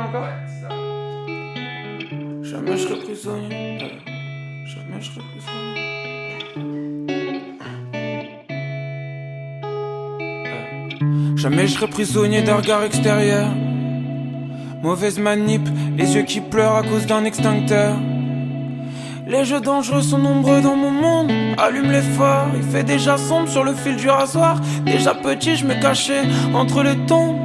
encore. Jamais je serai prisonnier. Jamais je serai prisonnier. Jamais je serai prisonnier d'un regard extérieur. Mauvaise manip, les yeux qui pleurent à cause d'un extincteur. Les jeux dangereux sont nombreux dans mon monde. Allume les phares, il fait déjà sombre sur le fil du rasoir. Déjà petit, je me cachais entre les tombes.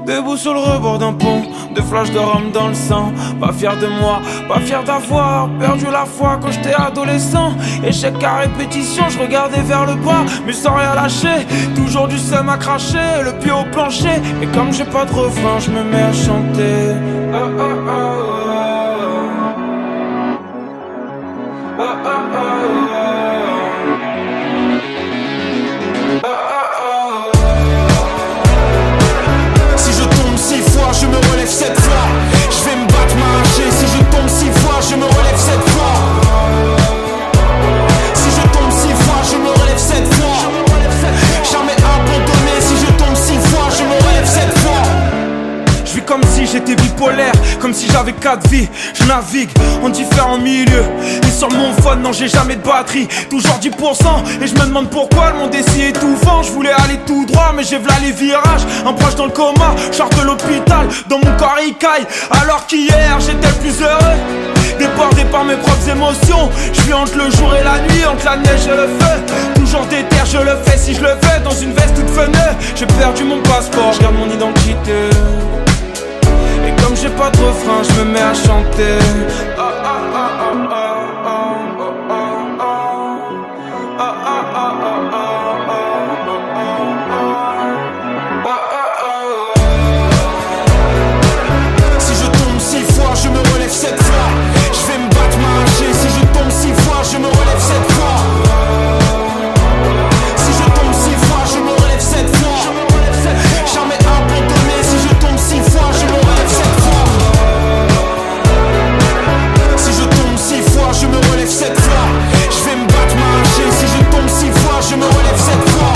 Debout sur le rebord d'un pont, de flash de rhum dans le sang. Pas fier de moi, pas fier d'avoir perdu la foi quand j'étais adolescent. Échec à répétition, je regardais vers le bas, mais sans rien lâcher. Toujours du seum à cracher, le pied au plancher. Et comme j'ai pas de refrain, je me mets à chanter. Si je tombe 6 fois, je me relève 7 fois. Je vais me battre, m'arracher. Si je tombe 6 fois, je me relève 7 fois. Si je tombe 6 fois, je me relève 7 fois. Jamais abandonné. Si je tombe 6 fois, je me relève 7 fois. Je vis comme si j'étais bipolaire, comme si j'avais 4 vies. Je navigue en différents milieux. Et sur mon phone, non, j'ai jamais de batterie. Toujours 10%. Et je me demande pourquoi le monde est si étouffant. Je voulais aller tout droit, mais j'ai v'là les virages. Un proche dans le coma, je sors de l'hôpital. Dans mon corps il caille, alors qu'hier j'étais le plus heureux. Débordé par mes propres émotions. Je vis entre le jour et la nuit, entre la neige et le feu. Toujours déter, je le fais si je le fais. Dans une veste toute fenêtre. J'ai perdu mon passeport, je garde mon identité. Et comme j'ai pas de refrain, je me mets à chanter. Si je tombe 6 fois, je me relève 7 fois. Je vais me battre, m'arracher. Si je tombe 6 fois, je me relève 7 fois. Si je tombe 6 fois, je me relève 7 fois. Jamais abandonné. Si je tombe 6 fois, je me relève 7 fois. Si je tombe 6 fois, je me relève 7 fois. Je vais me battre, m'arracher. Si je tombe 6 fois, je me relève 7 fois.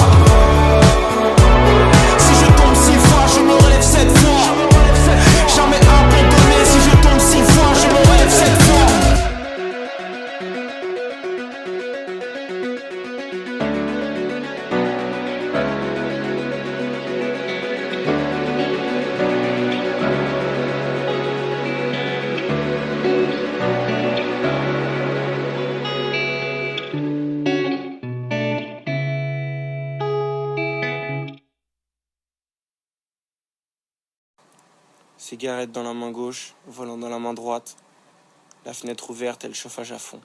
Si je tombe 6 fois, je me relève 7 fois. Jamais abandonné. Si je tombe 6 fois, je me relève 7 fois. Cigarette dans la main gauche, volant dans la main droite. La fenêtre ouverte et le chauffage à fond.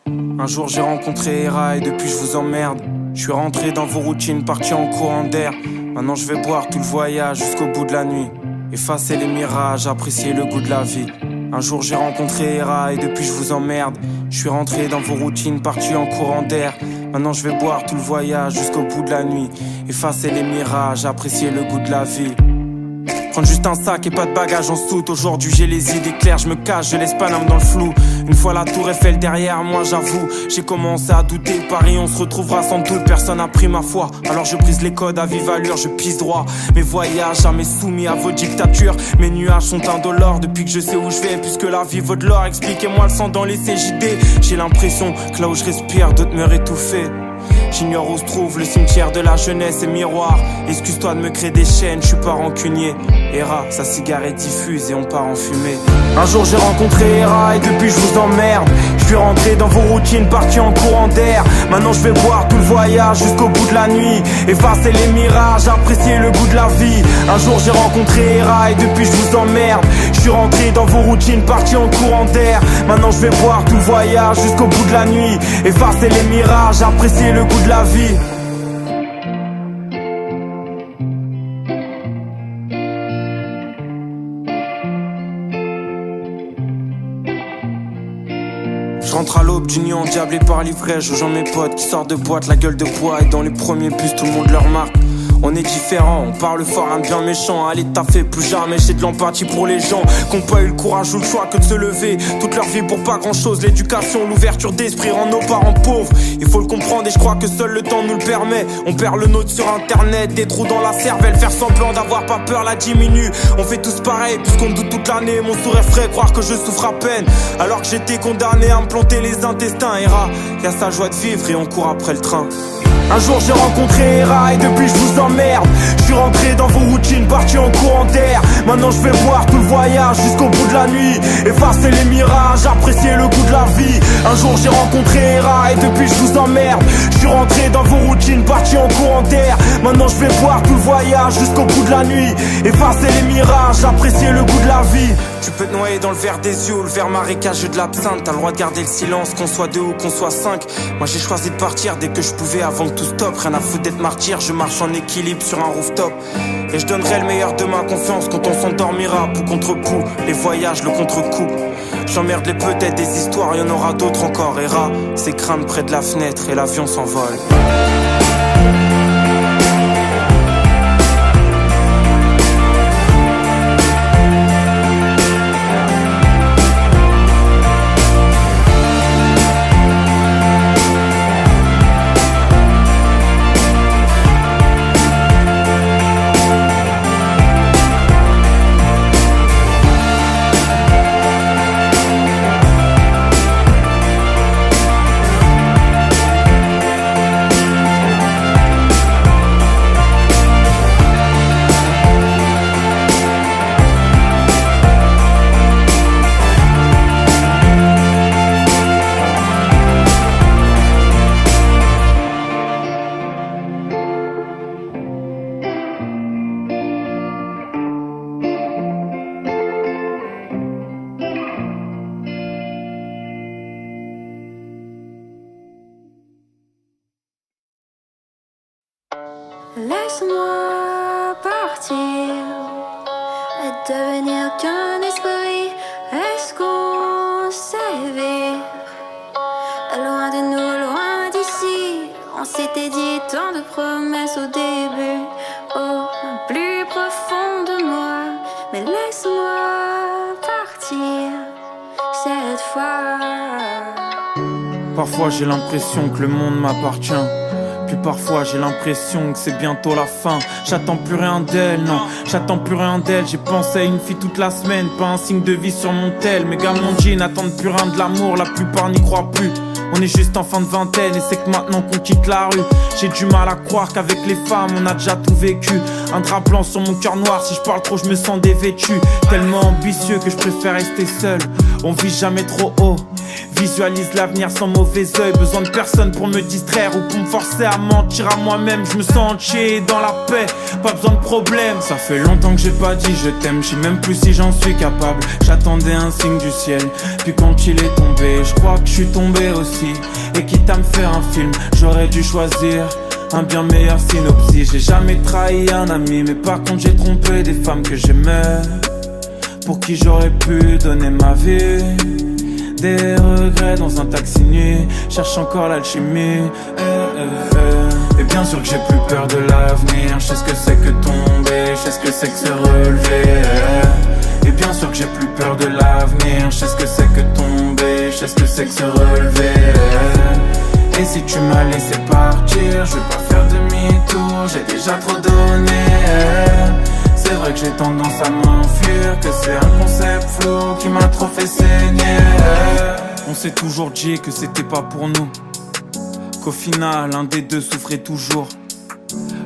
Un jour j'ai rencontré Hera et depuis je vous emmerde. Je suis rentré dans vos routines, parti en courant d'air. Maintenant je vais boire tout le voyage jusqu'au bout de la nuit. Effacer les mirages, apprécier le goût de la vie. Un jour j'ai rencontré Hera et depuis je vous emmerde. Je suis rentré dans vos routines, parti en courant d'air. Maintenant je vais boire tout le voyage jusqu'au bout de la nuit. Effacer les mirages, apprécier le goût de la vie. Prendre juste un sac et pas de bagages en soute. Aujourd'hui j'ai les idées claires, je me cache, je laisse pas l'âme dans le flou. Une fois la tour Eiffel derrière moi, j'avoue, j'ai commencé à douter. Paris on se retrouvera sans doute, personne n'a pris ma foi. Alors je brise les codes à vive allure, je pisse droit. Mes voyages jamais soumis à vos dictatures. Mes nuages sont indolores depuis que je sais où je vais. Puisque la vie vaut de l'or, expliquez-moi le sang dans les CJD. J'ai l'impression que là où je respire, d'autres meurent étouffés. J'ignore où se trouve le cimetière de la jeunesse et miroir. Excuse-toi de me créer des chaînes, je suis pas rancunier. Hera, sa cigarette diffuse et on part en fumée. Un jour j'ai rencontré Hera et depuis je vous emmerde. Je suis rentré dans vos routines, parti en courant d'air. Maintenant je vais boire tout le voyage jusqu'au bout de la nuit. Effacer les mirages, apprécier le goût de la vie. Un jour j'ai rencontré Hera et depuis je vous emmerde. Je suis rentré dans vos routines, parti en courant d'air. Maintenant je vais boire tout le voyage jusqu'au bout de la nuit. Effacer les mirages, apprécier le goût de la vie. Je rentre à l'aube d'union, endiablé par l'ivresse. Je joins mes potes qui sortent de boîte, la gueule de bois. Et dans les premiers bus, tout le monde leur marque. On est différents, on parle fort, un bien méchant. Allez taffer, plus jamais, j'ai de l'empathie pour les gens qui n'ont pas eu le courage ou le choix que de se lever toute leur vie pour pas grand chose. L'éducation, l'ouverture d'esprit rend nos parents pauvres. Il faut le comprendre et je crois que seul le temps nous le permet. On perd le nôtre sur internet, des trous dans la cervelle. Faire semblant d'avoir pas peur la diminue. On fait tous pareil puisqu'on doute toute l'année. Mon sourire ferait croire que je souffre à peine alors que j'étais condamné à me planter les intestins. Hera, y'a sa joie de vivre et on court après le train. Un jour j'ai rencontré Hera et depuis je vous emmerde. Je suis rentré dans vos routines, parti en courant d'air. Maintenant je vais voir tout le voyage jusqu'au bout de la nuit. Effacer les mirages, apprécier le goût de la vie. Un jour j'ai rencontré Hera et depuis je vous emmerde. Je suis rentré dans vos routines, parti en courant d'air. Maintenant je vais voir tout le voyage jusqu'au bout de la nuit. Effacer les mirages, apprécier le goût de la vie. Tu peux te noyer dans le verre des yeux ou le verre marécageux de l'absinthe. T'as le droit de garder le silence, qu'on soit deux ou qu'on soit cinq. Moi j'ai choisi de partir dès que je pouvais avant que tout stop. Rien à foutre d'être martyr, je marche en équilibre sur un rooftop. Et je donnerai le meilleur de ma confiance quand on s'endormira. Pou contre pou, les voyages, le contre-coup. J'emmerde les peut-être des histoires, y'en aura d'autres encore. Hera, c'est crainte près de la fenêtre et l'avion s'envole. Laisse-moi partir et devenir qu'un esprit. Est-ce qu'on s'éveille loin de nous, loin d'ici? On s'était dit tant de promesses au début, au plus profond de moi. Mais laisse-moi partir cette fois. Parfois j'ai l'impression que le monde m'appartient. Puis parfois j'ai l'impression que c'est bientôt la fin. J'attends plus rien d'elle, non, j'attends plus rien d'elle. J'ai pensé à une fille toute la semaine, pas un signe de vie sur mon tel. Mes gars m'ont dit n'attendent plus rien de l'amour, la plupart n'y croient plus. On est juste en fin de vingtaine et c'est que maintenant qu'on quitte la rue. J'ai du mal à croire qu'avec les femmes on a déjà tout vécu. Un drap blanc sur mon cœur noir, si je parle trop je me sens dévêtu. Tellement ambitieux que je préfère rester seul. On vise jamais trop haut, visualise l'avenir sans mauvais oeil. Besoin de personne pour me distraire ou pour me forcer à mentir à moi-même. Je me sens entier dans la paix, pas besoin de problème. Ça fait longtemps que j'ai pas dit je t'aime, je sais même plus si j'en suis capable. J'attendais un signe du ciel, puis quand il est tombé, je crois que je suis tombé aussi. Et quitte à me faire un film, j'aurais dû choisir un bien meilleur synopsis. J'ai jamais trahi un ami, mais par contre j'ai trompé des femmes que j'aimais, pour qui j'aurais pu donner ma vie. Des regrets dans un taxi nuit, cherche encore l'alchimie. Et bien sûr que j'ai plus peur de l'avenir. Je sais ce que c'est que tomber, je sais ce que c'est que se relever. Et bien sûr que j'ai plus peur de l'avenir. Je sais ce que c'est que tomber, je sais ce que c'est que se relever. Et si tu m'as laissé partir, je vais pas faire demi-tour, j'ai déjà trop donné. C'est vrai que j'ai tendance à m'enfuir, que c'est un concept flou qui m'a trop fait saigner. On s'est toujours dit que c'était pas pour nous, qu'au final un des deux souffrait toujours.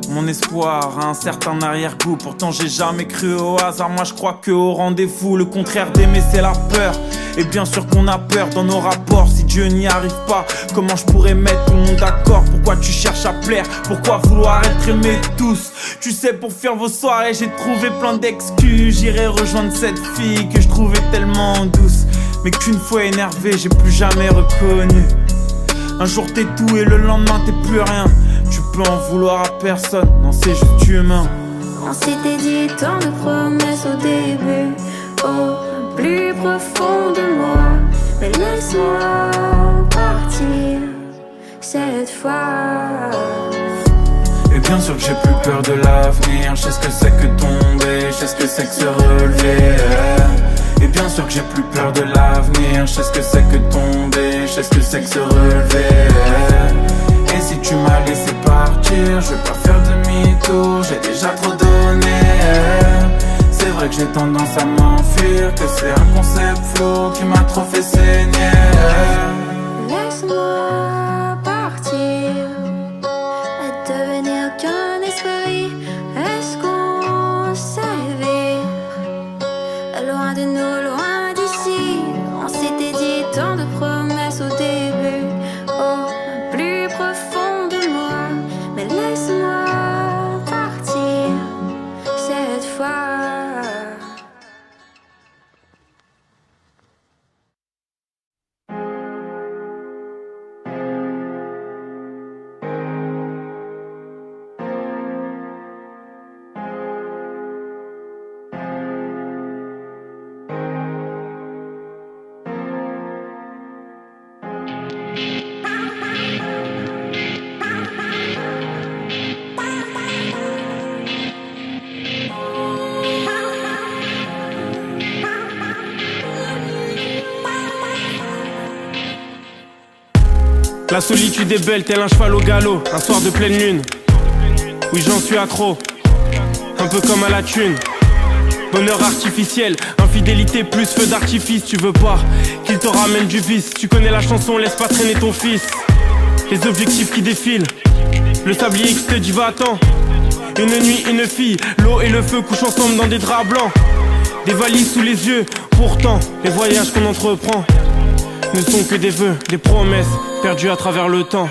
Mon espoir a un certain arrière-goût, pourtant j'ai jamais cru au hasard. Moi je crois que au rendez-vous, le contraire d'aimer c'est la peur. Et bien sûr qu'on a peur dans nos rapports. Si Dieu n'y arrive pas, comment je pourrais mettre tout le monde d'accord? Pourquoi tu cherches à plaire? Pourquoi vouloir être aimé de tous? Tu sais, pour faire vos soirées j'ai trouvé plein d'excuses. J'irai rejoindre cette fille que je trouvais tellement douce, mais qu'une fois énervé j'ai plus jamais reconnu. Un jour t'es tout et le lendemain t'es plus rien. Tu peux en vouloir à personne, non c'est juste humain. On s'était dit tant de promesses au début, au plus profond de moi. Mais laisse-moi partir cette fois. Et bien sûr que j'ai plus peur de l'avenir. Je sais ce que c'est que tomber, je sais ce que c'est que se relever. Et bien sûr que j'ai plus peur de l'avenir. Je sais ce que c'est que tomber, je sais ce que c'est que se relever. Et si tu m'as laissé partir, je vais pas faire demi-tour, j'ai déjà trop donné. C'est vrai que j'ai tendance à m'enfuir, que c'est un concept flou qui m'a trop fait saigner. Laisse-moi partir, à devenir qu'un esprit. Est-ce qu'on s'éveille? Loin de nous, loin d'ici. On s'était dit tant de promesses au début, au plus profond de moi. Mais laisse-moi partir cette fois. La solitude est belle, tel un cheval au galop, un soir de pleine lune. Oui, j'en suis accro, un peu comme à la thune. Bonheur artificiel, infidélité plus feu d'artifice. Tu veux pas qu'il te ramène du vice. Tu connais la chanson, laisse pas traîner ton fils. Les objectifs qui défilent, le sablier qui te dit va-t'en. Une nuit, une fille, l'eau et le feu couchent ensemble dans des draps blancs. Des valises sous les yeux, pourtant les voyages qu'on entreprend ne sont que des vœux, des promesses perdues à travers le temps.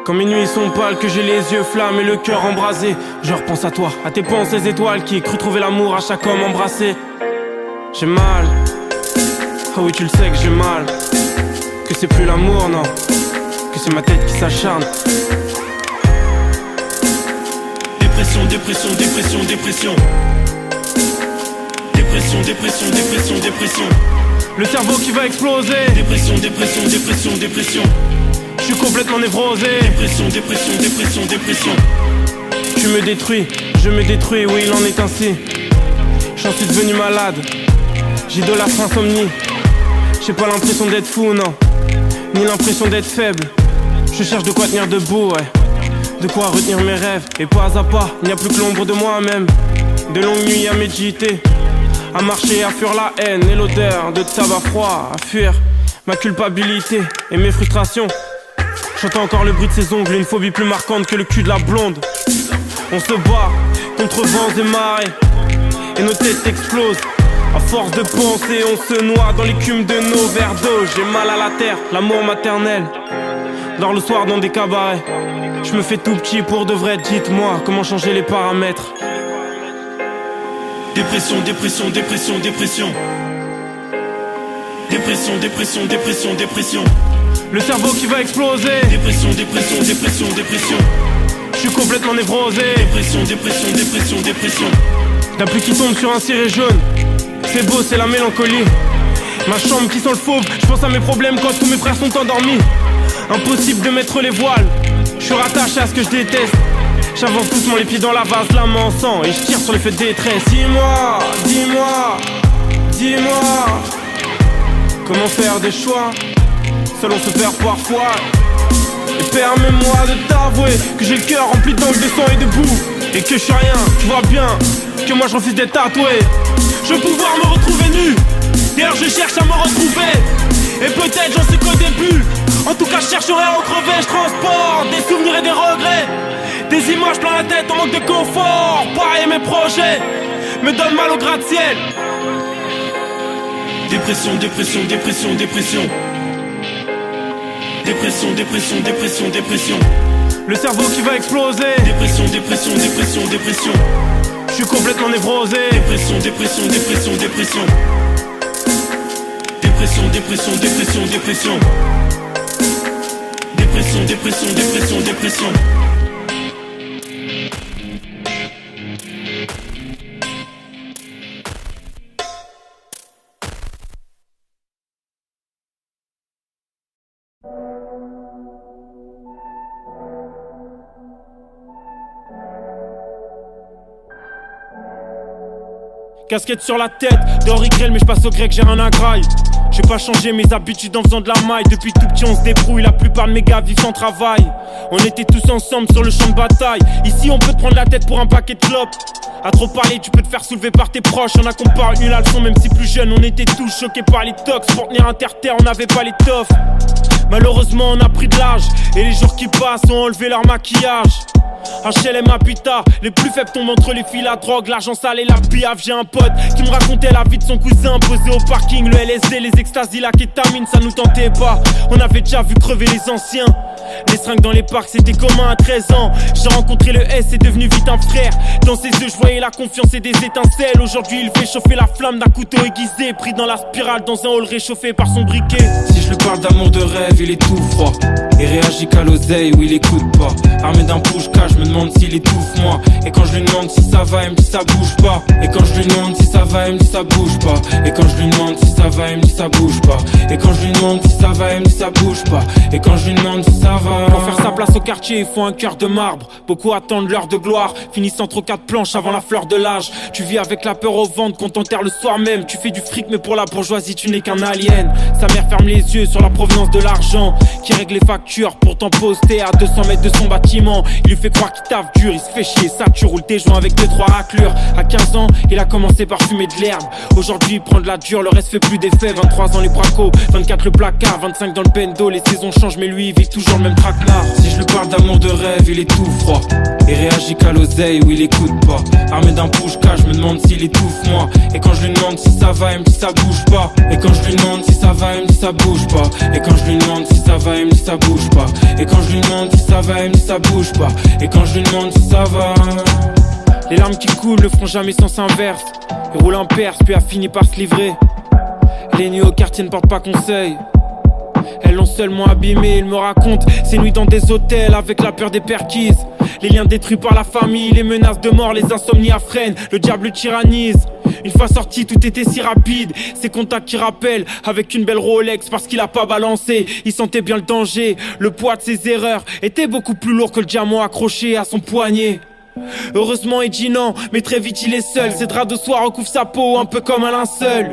Quand mes nuits sont pâles, que j'ai les yeux flammes et le cœur embrasé, je repense à toi, à tes pensées étoiles qui cru trouver l'amour à chaque homme embrassé. J'ai mal, ah oui tu le sais que j'ai mal, que c'est plus l'amour non, que c'est ma tête qui s'acharne. Dépression, dépression, dépression, dépression. Dépression, dépression, dépression, dépression. Le cerveau qui va exploser. Dépression, dépression, dépression, dépression. Je suis complètement névrosé. Dépression, dépression, dépression, dépression. Tu me détruis, je me détruis, oui il en est ainsi. J'en suis devenu malade, j'idolâtre l'insomnie. J'ai pas l'impression d'être fou, non, ni l'impression d'être faible. Je cherche de quoi tenir debout, ouais, de quoi retenir mes rêves. Et pas à pas, il n'y a plus que l'ombre de moi-même. De longues nuits à méditer, à marcher, à fuir la haine et l'odeur de tabac froid, à fuir ma culpabilité et mes frustrations. J'entends encore le bruit de ses ongles, une phobie plus marquante que le cul de la blonde. On se bat contre vents et marées, et nos têtes explosent. À force de penser, on se noie dans l'écume de nos verres d'eau. J'ai mal à la terre, l'amour maternel dort le soir dans des cabarets. Je me fais tout petit pour de vrai, dites-moi comment changer les paramètres. Dépression, dépression, dépression, dépression. Dépression, dépression, dépression, dépression. Le cerveau qui va exploser. Dépression, dépression, dépression, dépression. Je suis complètement névrosé. Dépression, dépression, dépression, dépression. La pluie qui tombe sur un ciré jaune, c'est beau, c'est la mélancolie. Ma chambre qui sent le fauve, je pense à mes problèmes quand tous mes frères sont endormis. Impossible de mettre les voiles, je suis rattaché à ce que je déteste. J'avance doucement les pieds dans la vase, l'âme en sang, et je tire sur les feux de détresse. Dis-moi, dis-moi, dis-moi, comment faire des choix, seul on se perd parfois. Et permets-moi de t'avouer que j'ai le cœur rempli d'angles, de sang et de boue, et que je suis rien, tu vois bien que moi je refuse d'être tatoué. Je veux pouvoir me retrouver nu, d'ailleurs je cherche à me retrouver. Et peut-être j'en suis qu'au début, en tout cas je chercherai à en crever. Je transporte des souvenirs et des regrets, des images plein la tête en manque de confort. Pareil mes projets me donnent mal au gratte-ciel. Dépression, dépression, dépression, dépression. Dépression, dépression, dépression, dépression. Le cerveau qui va exploser. Dépression, dépression, dépression, dépression. Je suis complètement névrosé. Dépression, dépression, dépression, dépression. Dépression, dépression, dépression, dépression. Dépression, dépression, dépression, dépression. Casquette sur la tête, dehors il grêle mais je passe au grec, j'ai rien à graille. J'ai pas changé mes habitudes en faisant de la maille. Depuis tout petit on se débrouille, la plupart de mes gars vivent sans travail. On était tous ensemble sur le champ de bataille. Ici on peut te prendre la tête pour un paquet de clopes. À trop parler tu peux te faire soulever par tes proches. Y'en a qu'on parle nul à leçon même si plus jeune. On était tous choqués par les tox. Pour tenir inter-terre on n'avait pas l'étoffe. Malheureusement on a pris de l'âge. Et les jours qui passent ont enlevé leur maquillage. HLM Habitat, les plus faibles tombent entre les fils à drogue, l'argent sale et la piave. J'ai un pote qui me racontait la vie de son cousin posé au parking. Le LSD, les extasies, la kétamine, ça nous tentait pas. On avait déjà vu crever les anciens. Les seringues dans les parcs c'était commun à 13 ans. J'ai rencontré le S, c'est devenu vite un frère. Dans ses yeux je voyais la confiance et des étincelles. Aujourd'hui il fait chauffer la flamme d'un couteau aiguisé. Pris dans la spirale dans un hall réchauffé par son briquet. Si je lui parle d'amour de rêve il est tout froid. Il réagit qu'à l'oseille ou il écoute pas. Armé d'un push-cash, je me demande s'il étouffe moi. Et quand je lui demande si ça va, il me dit ça bouge pas. Et quand je lui demande si ça va, il me dit ça bouge pas. Et quand je lui demande si ça va, il me dit ça bouge pas. Et quand je lui demande si ça va, il me dit ça bouge pas. Et quand je lui demande si ça va. Pour faire sa place au quartier, il faut un cœur de marbre. Beaucoup attendent l'heure de gloire, finissent entre quatre planches avant la fleur de l'âge. Tu vis avec la peur au ventre quand t'enterres le soir même. Tu fais du fric mais pour la bourgeoisie tu n'es qu'un alien. Sa mère ferme les yeux sur la provenance de l'argent qui règle les factures, pourtant posté à 200 mètres de son bâtiment. Il lui fait croire qu'il taffe dur, il se fait chier, ça tu roules tes joints avec 2-3 raclures. À 15 ans, il a commencé par fumer de l'herbe. Aujourd'hui il prend de la dure, le reste fait plus d'effet. 23 ans les bracos, 24 le placard, 25 dans le bendo. Les saisons changent mais lui il vit toujours le même traquenard. Si je lui parle d'amour de rêve il est tout froid. Il réagit qu'à l'oseille ou il écoute pas. Armé d'un push-cash, je me demande s'il étouffe moi. Et quand je lui demande si ça va, il me dit ça bouge pas. Et quand je lui demande si ça va, il me dit ça bouge pas. Et quand je lui demande si ça va, il me dit ça bouge pas. Et quand je lui demande si ça va, il me dit ça bouge pas. Et quand je lui demande si ça va. Les larmes qui coulent ne feront jamais sens inverse. Il roule un perse puis a fini par se livrer. Les nuits au quartier ne portent pas conseil. Elles l'ont seulement abîmé, il me raconte ces nuits dans des hôtels avec la peur des perquises. Les liens détruits par la famille, les menaces de mort, les insomnies à freine, le diable le tyrannise. Une fois sorti, tout était si rapide. Ces contacts qui rappellent avec une belle Rolex parce qu'il a pas balancé. Il sentait bien le danger, le poids de ses erreurs était beaucoup plus lourd que le diamant accroché à son poignet. Heureusement il dit non, mais très vite il est seul. Ses draps de soie recouvrent sa peau un peu comme un linceul.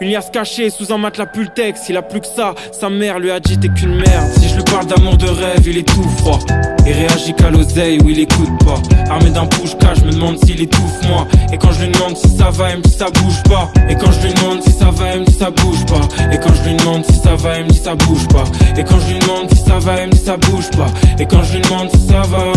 Une liasse cachée sous un matelas Pultex. Il a plus que ça, sa mère lui a dit t'es qu'une merde. Si je lui parle d'amour de rêve il est tout froid. Il réagit qu'à l'oseille ou il écoute pas. Armé d'un push-cash, je me demande s'il étouffe moi. Et quand je lui demande si ça va, il me dit ça bouge pas. Et quand je lui demande si ça va, il me dit ça bouge pas. Et quand je lui demande si ça va, il me dit ça bouge pas. Et quand je lui demande si ça va, il me dit ça bouge pas. Et quand je lui demande si ça va.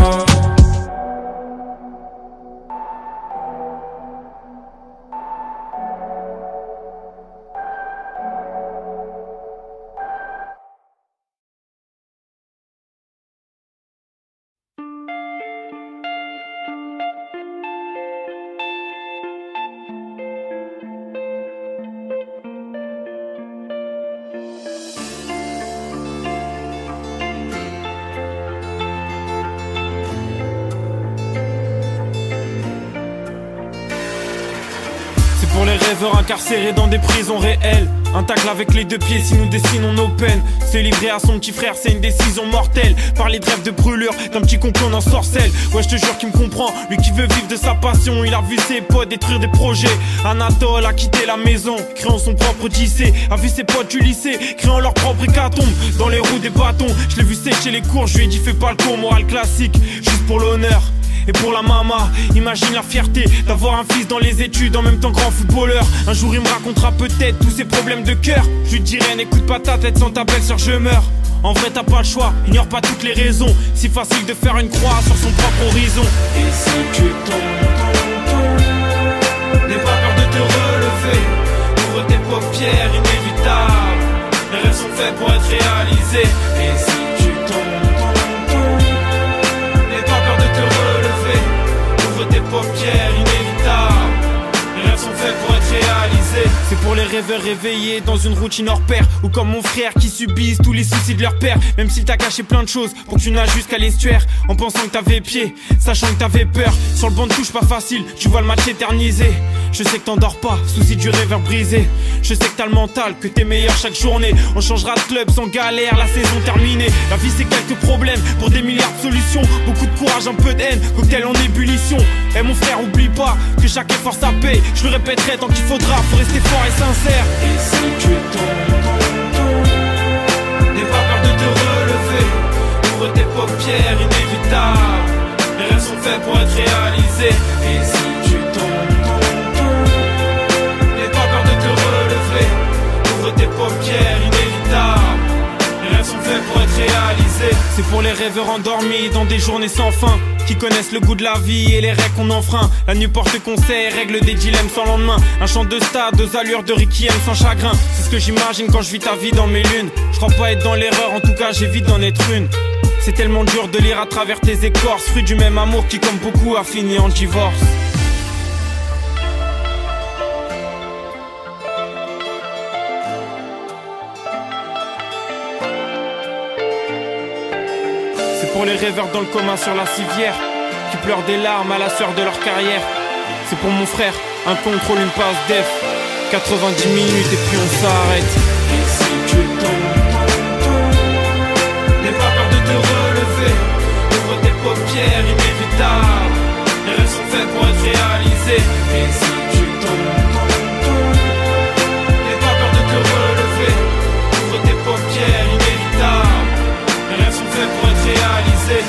Pour les rêveurs incarcérés dans des prisons réelles. Un tacle avec les deux pieds si nous dessinons nos peines. Se livrer à son petit frère c'est une décision mortelle. Parler de rêve de brûlure d'un petit con qu'on ensorcelle. Ouais je te jure qu'il me comprend, lui qui veut vivre de sa passion. Il a vu ses potes détruire des projets. Anatole a quitté la maison, créant son propre lycée. A vu ses potes du lycée, créant leur propre hécatombe. Dans les roues des bâtons, je l'ai vu sécher les cours. Je lui ai dit fais pas le con, morale classique, juste pour l'honneur. Et pour la mama, imagine la fierté d'avoir un fils dans les études, en même temps grand footballeur. Un jour il me racontera peut-être tous ses problèmes de cœur. Je lui dirai n'écoute pas ta tête, sans ta belle-sœur je meurs. En vrai t'as pas le choix, ignore pas toutes les raisons. Si facile de faire une croix sur son propre horizon. Et si tu tombes, n'aie pas peur de te relever. Ouvre tes paupières, inévitable. Les rêves sont faits pour être réalisés. Et si tu tombes, tes paupières inévitables. Les rêves sont faits pour être réalisés. réaliser. C'est pour les rêveurs réveillés dans une routine hors pair, ou comme mon frère qui subissent tous les soucis de leur père. Même s'il t'a caché plein de choses pour que tu nages jusqu'à l'estuaire, en pensant que t'avais pied, sachant que t'avais peur. Sur le banc de touche pas facile, tu vois le match éternisé. Je sais que t'endors pas, souci du rêveur brisé. Je sais que t'as le mental, que t'es meilleur chaque journée. On changera de club sans galère, la saison terminée. La vie c'est quelques problèmes pour des milliards de solutions. Beaucoup de courage, un peu de haine, cocktail en ébullition. Eh mon frère, oublie pas que chaque effort ça paye. Je le répéterai tant qu'il faudra, faut rester fort et sincère. Et si tu tombes, n'aie pas peur de te relever. Ouvre tes paupières, inévitable. Les rêves sont faits pour être réalisés. et si tu tombes, n'aie pas peur de te relever. Ouvre tes paupières, inévitable. Les rêves sont faits pour être réalisés. C'est pour les rêveurs endormis dans des journées sans fin, qui connaissent le goût de la vie et les règles qu'on enfreint. La nuit porte conseil, règle des dilemmes sans lendemain. Un chant de stade aux allures de Requiem sans chagrin. C'est ce que j'imagine quand je vis ta vie dans mes lunes. Je crois pas être dans l'erreur, en tout cas j'évite d'en être une. C'est tellement dur de lire à travers tes écorces, fruit du même amour qui comme beaucoup a fini en divorce. C'est pour les rêveurs dans le coma sur la civière, qui pleurent des larmes à la sueur de leur carrière. C'est pour mon frère, un contrôle, une passe def, 90 minutes et puis on s'arrête. et si tu tombes, N'aie pas peur de te relever. Ouvre tes paupières, inévitable. Les rêves sont faits pour être réalisés. et si tu tombes, N'aie pas peur de te relever. Ouvre tes paupières, inévitable. Les rêves sont faits pour être réalisés.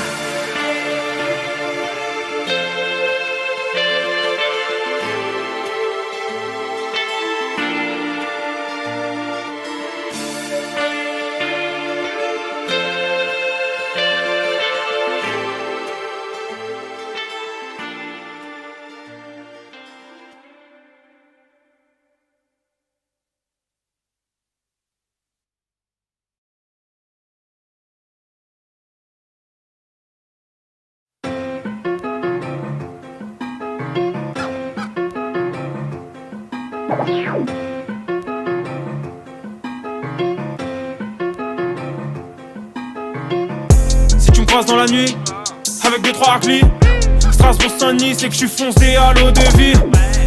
Si tu me croises dans la nuit, avec 2-3 raclis, Strasbourg-Saint-Denis, c'est que je suis foncé à l'eau de vie.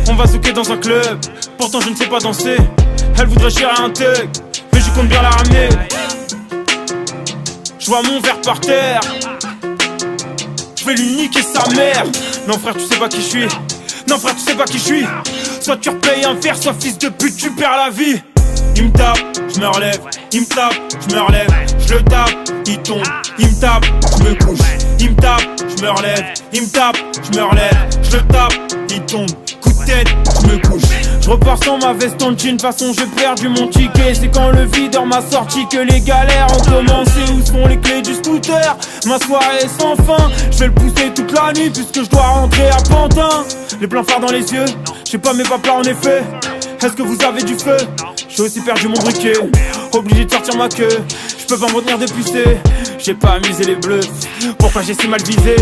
On va zouker dans un club, pourtant je ne sais pas danser. Elle voudrait chier un tug, mais je compte bien la ramener. Je vois mon verre par terre, je vais lui niquer sa mère. Non frère, tu sais pas qui je suis. Non frère, tu sais pas qui je suis. Soit tu repayes un verre, soit fils de pute, tu perds la vie. Il me tape, je me relève. Il me tape, je me relève. Je le tape, il tombe. Il me tape, je me couche. Il me tape, je me relève. Il me tape, je me relève. Je le tape, il tombe. Coup de tête, je me couche. Je repars sans ma veste en jean, de toute façon j'ai perdu mon ticket. C'est quand le videur m'a sorti que les galères ont commencé. Où sont les clés du scooter? Ma soirée est sans fin. Je vais le pousser toute la nuit puisque je dois rentrer à Pantin. Les pleins phares dans les yeux, j'ai pas mes papas en effet. Est-ce que vous avez du feu? J'ai aussi perdu mon briquet, obligé de sortir ma queue. Je peux pas me retenir de pisser, j'ai pas amusé les bleus. Pourquoi j'ai si mal visé?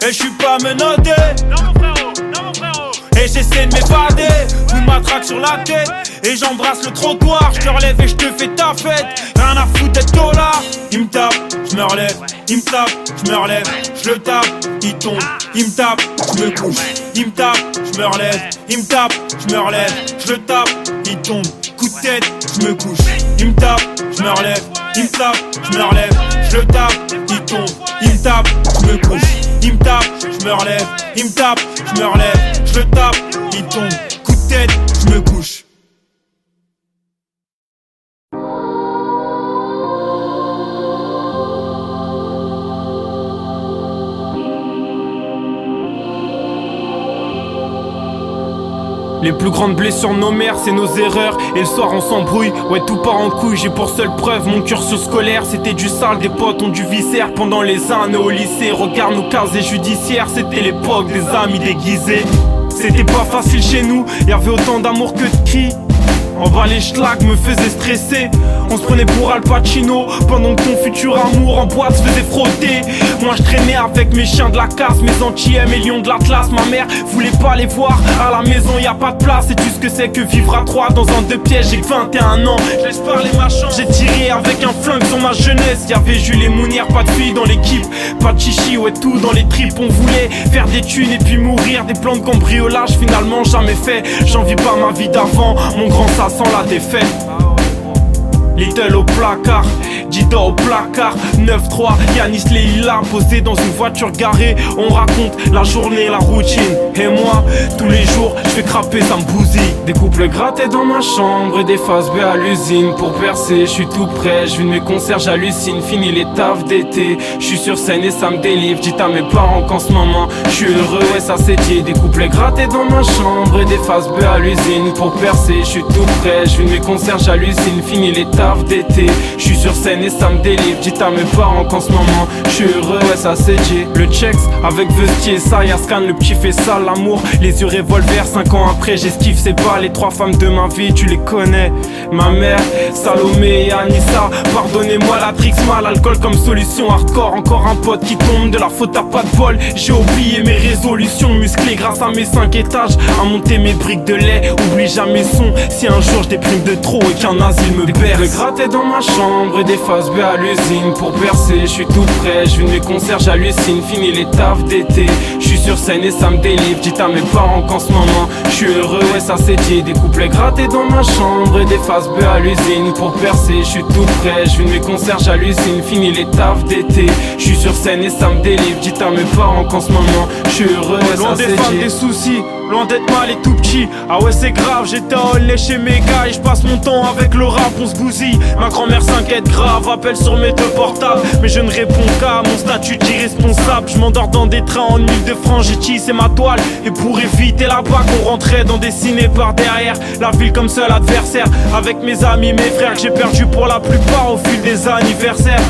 Et je suis pas menotté. Non mon frérot, non mon frérot. Et j'essaie de m'évader, vous matraque sur la tête. Et j'embrasse le trottoir, je te relève et je te fais ta fête. Rien à foutre d'être dollar. Il me tape, je me relève. Il me tape, je me relève. Je le tape, il tombe. Il me tape, je me couche. Il me tape, je me relève. Il me tape, je me relève. Je le tape, il tombe. Coup de tête, je me couche. Il me tape, je me relève. Il me tape, je me relève. Je le tape, il tombe. Il me tape, je me couche. Il me tape, je me relève. Il me tape, je me relève. Je le tape, il tombe. Coup de tête, je me couche. Les plus grandes blessures nos mères, c'est nos erreurs. Et le soir on s'embrouille, ouais tout part en couille. J'ai pour seule preuve mon cursus scolaire. C'était du sale, des potes ont du viscère. Pendant les années au lycée, regarde nos casiers judiciaires. C'était l'époque des amis déguisés. C'était pas facile chez nous, y'avait autant d'amour que de cris. En bas les schlags me faisaient stresser. On se prenait pour Al Pacino pendant que ton futur amour en boîte se faisait frotter. Moi je traînais avec mes chiens de la casse, mes antillais, mes lions de l'Atlas. Ma mère voulait pas les voir, à la maison y a pas de place. Sais-tu ce que c'est que vivre à 3 dans un 2 pièges? J'ai que 21 ans, je laisse parler ma chance. J'ai tiré avec un flingue sur ma jeunesse. Y'avait Jules et Mounière, pas de filles dans l'équipe, pas de chichi, ouais tout dans les tripes. On voulait faire des thunes et puis mourir. Des plans de cambriolage finalement jamais fait. J'envie pas ma vie d'avant, mon grand ça sent la défaite. Little au placard, Dida au placard, 9-3, Yanis Leila posé dans une voiture garée. On raconte la journée, la routine. Et moi, tous les jours, je fais craper, ça me bousille. Des couples grattés dans ma chambre et des faces B à l'usine. Pour percer, je suis tout prêt, je vis de mes concerts, j'hallucine. Fini les tafs d'été, je suis sur scène et ça me délivre. Dites à mes parents qu'en ce moment, je suis heureux et ça c'est dit. Des couples grattés dans ma chambre et des faces B à l'usine. Pour percer, je suis tout prêt, je vis de mes concerts, j'hallucine. Fini les tafs d'été, je suis sur scène et ça me délivre. Dites à mes parents qu'en ce moment je suis heureux, ouais ça c'est dit. Le checks avec Vestier, ça y'a scan, le petit fait ça, l'amour, les yeux revolver. 5 ans après j'esquive, c'est pas les 3 femmes de ma vie, tu les connais. Ma mère, Salomé et Anissa. Pardonnez-moi la trix mal, alcool comme solution hardcore. Encore un pote qui tombe, de la faute à pas de bol. J'ai oublié mes résolutions musclées grâce à mes 5 étages. À monter mes briques de lait, oublie jamais son. Si un jour je déprime de trop et qu'un asile me berce. Gratté dans ma chambre et des faces B à l'usine. Pour percer, je suis tout prêt, je vis de mes concerts, j'hallucine. Fini les tafs d'été, je suis sur scène et ça me délivre. Dites à mes parents qu'en ce moment je suis heureux et ça c'est dit. Des couplets grattés dans ma chambre et des faces B à l'usine. Pour percer, je suis tout prêt, je vis de mes concerts, j'hallucine. Fini les tafs d'été, je suis sur scène et ça me délivre. Dites à mes parents qu'en ce moment je suis heureux et ça c'est dit. Loin des femmes, des soucis, loin d'être mal et tout petit. Ah ouais c'est grave, j'étais en lait chez mes gars et je passe mon temps avec le rap, on se bousille. Ma grand-mère s'inquiète grave, appelle sur mes 2 portables. Mais je ne réponds qu'à mon statut d'irresponsable. Je m'endors dans des trains en Ile-de-France, j'ai tissé ma toile. Et pour éviter la bague, on rentrait dans des ciné par derrière. La ville comme seul adversaire, avec mes amis, mes frères que j'ai perdu pour la plupart au fil des anniversaires.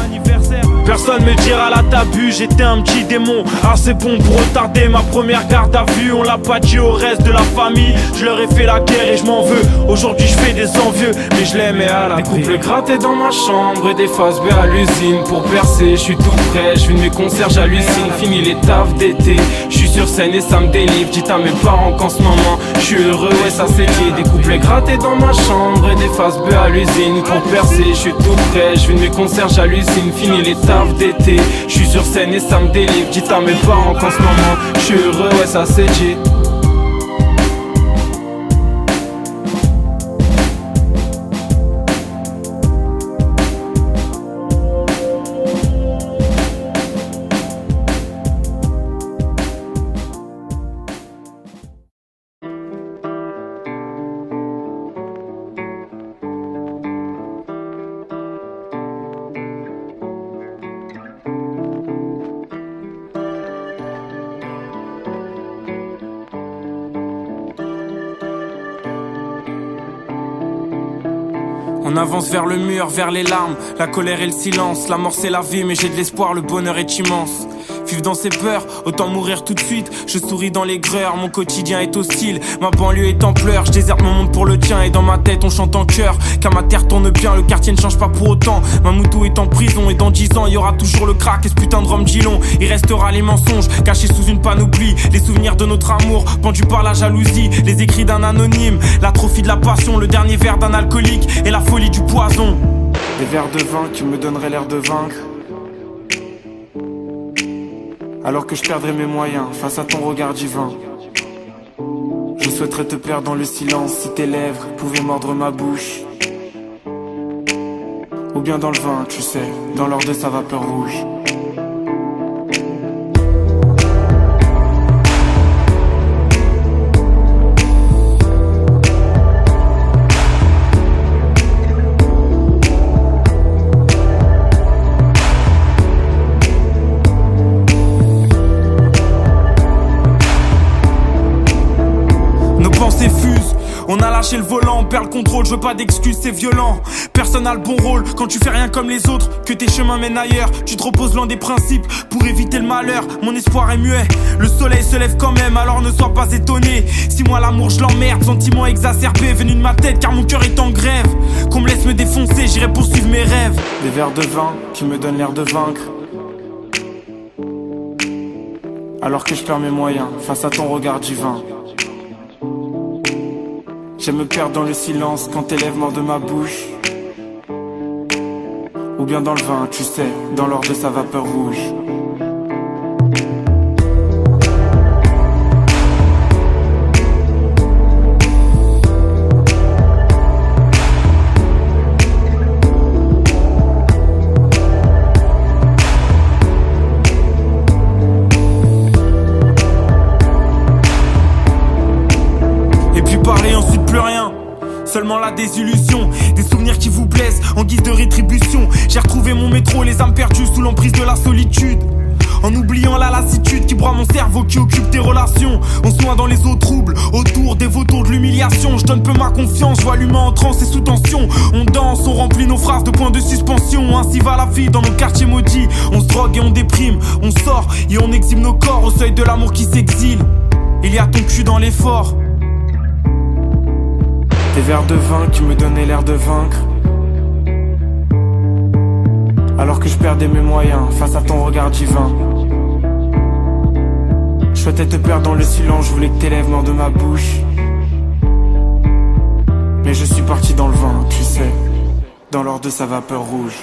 Personne me dira là t'as bu, j'étais un petit démon. Assez bon pour retarder ma première garde à vue. On l'a pas dit au reste de la famille, je leur ai fait la guerre et je m'en veux. Aujourd'hui je fais des envieux, mais je l'aimais à la. Des couples grattés dans ma chambre et des faces B à l'usine. Pour percer, je suis tout prêt, je vis de mes concerts, j'hallucine. Fini les tafs d'été, je suis sur scène et ça me délivre. Dites à mes parents qu'en ce moment je suis heureux et ça c'est dit. Des couples grattés dans ma chambre et des faces B à l'usine. Pour percer, je suis tout prêt, je vis de mes concerts, j'hallucine. Fini les tafs d'été, je suis sur scène et ça me délivre. Dites à mes parents qu'en ce moment je suis heureux, ouais ça c'est dit. On avance vers le mur, vers les larmes, la colère et le silence. La mort c'est la vie mais j'ai de l'espoir, le bonheur est immense. Vivre dans ses peurs, autant mourir tout de suite. Je souris dans les greurs, mon quotidien est hostile. Ma banlieue est en pleurs, je déserte mon monde pour le tien. Et dans ma tête on chante en chœur, car ma terre tourne bien, le quartier ne change pas pour autant. Ma moutou est en prison et dans 10 ans il y aura toujours le crack et ce putain de rhum Gilon. Il restera les mensonges, cachés sous une panoplie. Les souvenirs de notre amour, pendus par la jalousie. Les écrits d'un anonyme, l'atrophie de la passion. Le dernier verre d'un alcoolique et la folie du poison. Des verres de vin qui me donneraient l'air de vaincre, alors que je perdrais mes moyens face à ton regard divin. Je souhaiterais te perdre dans le silence si tes lèvres pouvaient mordre ma bouche. Ou bien dans le vin, tu sais, dans l'or de sa vapeur rouge. On a lâché le volant, on perd le contrôle, je veux pas d'excuses, c'est violent. Personne n'a le bon rôle, quand tu fais rien comme les autres, que tes chemins mènent ailleurs. Tu te reposes loin des principes, pour éviter le malheur. Mon espoir est muet, le soleil se lève quand même, alors ne sois pas étonné. Si moi l'amour je l'emmerde, sentiment exacerbé, venu de ma tête car mon cœur est en grève. Qu'on me laisse me défoncer, j'irai poursuivre mes rêves. Des verres de vin qui me donnent l'air de vaincre, alors que je perds mes moyens face à ton regard divin. J'aime me perdre dans le silence quand tes lèvres mordent de ma bouche, ou bien dans le vin, tu sais, dans l'or de sa vapeur rouge. Seulement la désillusion, des souvenirs qui vous blessent en guise de rétribution. J'ai retrouvé mon métro, les âmes perdues sous l'emprise de la solitude. En oubliant la lassitude qui broie mon cerveau, qui occupe tes relations. On se noie dans les eaux troubles, autour des vautours de l'humiliation. Je donne peu ma confiance, je vois l'humain en transe et sous tension. On danse, on remplit nos phrases de points de suspension. Ainsi va la vie dans nos quartiers maudits. On se drogue et on déprime, on sort et on exhibe nos corps au seuil de l'amour qui s'exile. Il y a ton cul dans l'effort. Des verres de vin qui me donnaient l'air de vaincre, alors que je perdais mes moyens face à ton regard divin. Je souhaitais te perdre dans le silence, je voulais que tes lèvres mordent de ma bouche, mais je suis parti dans le vin, tu sais, dans l'or de sa vapeur rouge.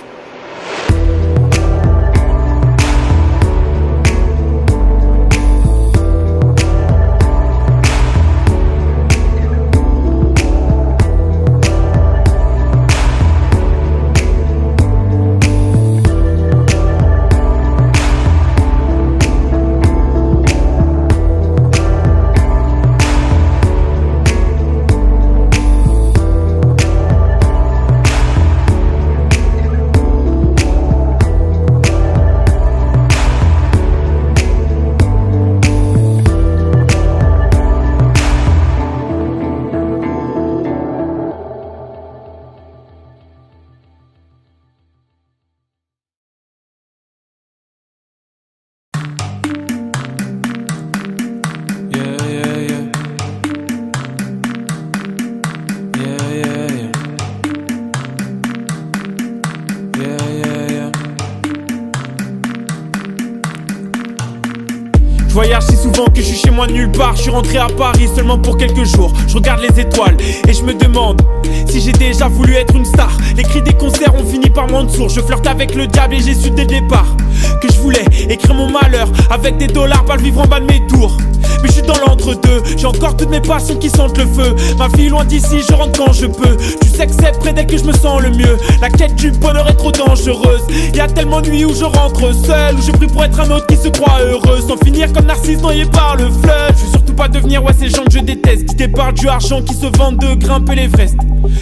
Je voyage si souvent que je suis chez moi de nulle part. Je suis rentré à Paris seulement pour quelques jours. Je regarde les étoiles et je me demande si j'ai déjà voulu être une star. Les cris des concerts ont fini par me rendre sourd. Je flirte avec le diable et j'ai su dès le départ que je voulais écrire mon malheur avec des dollars, pas le vivre en bas de mes tours. Mais je suis dans l'entre-deux, j'ai encore toutes mes passions qui sentent le feu. Ma vie loin d'ici, je rentre quand je peux. Tu sais que c'est près d'elle que je me sens le mieux. La quête du bonheur est trop dangereuse. Y'a tellement de nuits où je rentre seul, où je prie pour être un autre qui se croit heureux, sans finir comme Narcisse noyé par le fleuve. Je veux surtout pas devenir ouais ces gens que je déteste, qui t'épargnent du argent, qui se vendent de grimper l'Everest.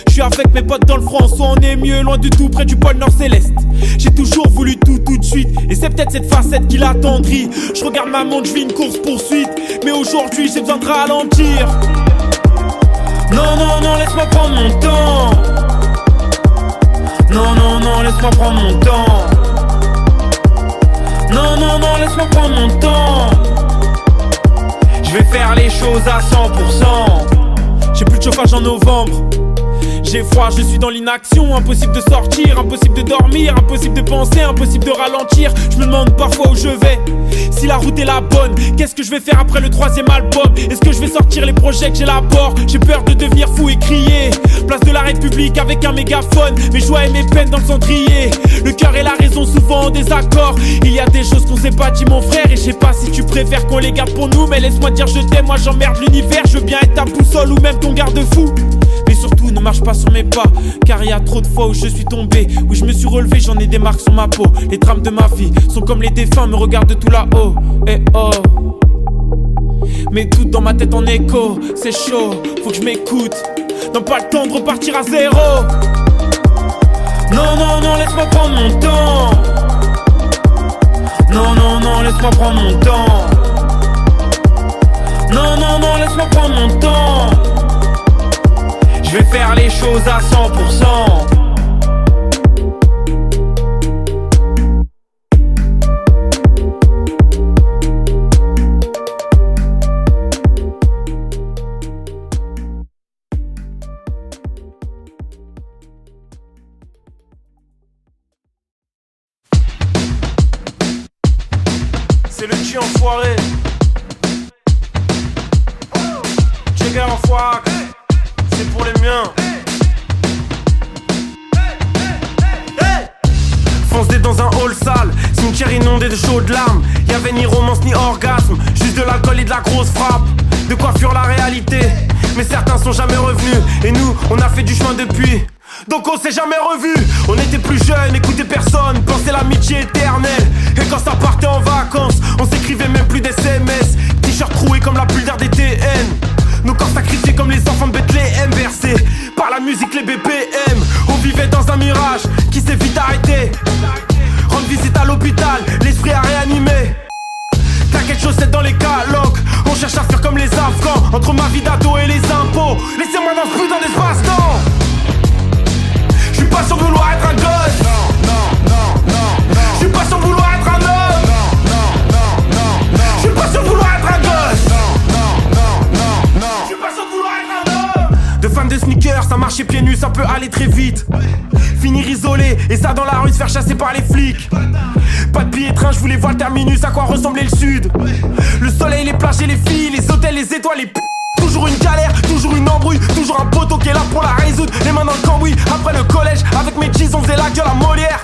Je suis avec mes potes dans le François, on est mieux, loin du tout, près du pôle Nord céleste. J'ai toujours voulu tout de suite, et c'est peut-être cette facette qui l'attendrit. Je regarde ma montre, je vis une course poursuite, mais aujourd'hui j'ai besoin de ralentir. Non, non, non, laisse-moi prendre mon temps. Non, non, non, laisse-moi prendre mon temps. Non, non, non, laisse-moi prendre mon temps. Je vais faire les choses à 100%. J'ai plus de chauffage en novembre. J'ai froid, je suis dans l'inaction. Impossible de sortir, impossible de dormir, impossible de penser, impossible de ralentir. Je me demande parfois où je vais, si la route est la bonne. Qu'est-ce que je vais faire après le 3e album? Est-ce que je vais sortir les projets que j'élabore? J'ai peur de devenir fou et crier place de la République avec un mégaphone, mes joies et mes peines dans le cendrier. Le cœur et la raison souvent en désaccord. Il y a des choses qu'on s'est pas dit mon frère, et je sais pas si tu préfères qu'on les garde pour nous, mais laisse-moi dire je t'aime, moi j'emmerde l'univers. Je veux bien être ta boussole ou même ton garde-fou, mais surtout ne marche pas sur mes pas, car il y a trop de fois où je suis tombé, où je me suis relevé, j'en ai des marques sur ma peau. Les drames de ma vie sont comme les défunts, me regardent de tout là-haut. Et oh, mais tout dans ma tête en écho, c'est chaud, faut que je m'écoute. Non, pas le temps de repartir à zéro. Non, non, non, laisse-moi prendre mon temps. Non, non, non, laisse-moi prendre mon temps. Non, non, non, laisse-moi prendre mon temps. vais faire les choses à 100%. C'est le G enfoiré. Jagger enfoiré. C'est pour les miens. Foncé dans un hall sale, cimetière inondé de chaudes larmes. Y'avait ni romance ni orgasme, juste de l'alcool et de la grosse frappe. De quoi fuir la réalité, mais certains sont jamais revenus. Et nous, on a fait du chemin depuis, donc on s'est jamais revus. On était plus jeunes, écoutait personne, pensait l'amitié éternelle. Et quand ça partait en vacances, on s'écrivait même plus d'SMS. T-shirt troué comme la pull d'RDTN. Nos corps sacrifiés comme les enfants de Bethléem, bercés par la musique, les BPM. On vivait dans un mirage qui s'est vite arrêté. Rendre visite à l'hôpital, l'esprit a réanimé. T'inquiète, chaussettes dans les calocs. On cherche à faire comme les Afghans, entre ma vie d'ado et les impôts. Laissez-moi dans ce putain d'espace-temps. J'suis pas sur vouloir être un gosse. J'suis pas sur vouloir être un homme. J'suis pas sur vouloir être un gosse. J'suis pas sur vouloir être un homme. De fan de sneakers, ça marchait pieds nus, ça peut aller très vite. Finir isolé, et ça dans la rue, se faire chasser par les flics. Pas de billet train, je voulais voir le terminus, à quoi ressemblait le sud. Le soleil, les plages et les filles, les hôtels, les étoiles, les p***. Toujours une galère, toujours une embrouille, toujours un poteau qui est là pour la résoudre. Les mains dans le cambouis, après le collège, avec mes jeans on faisait la gueule à Molière.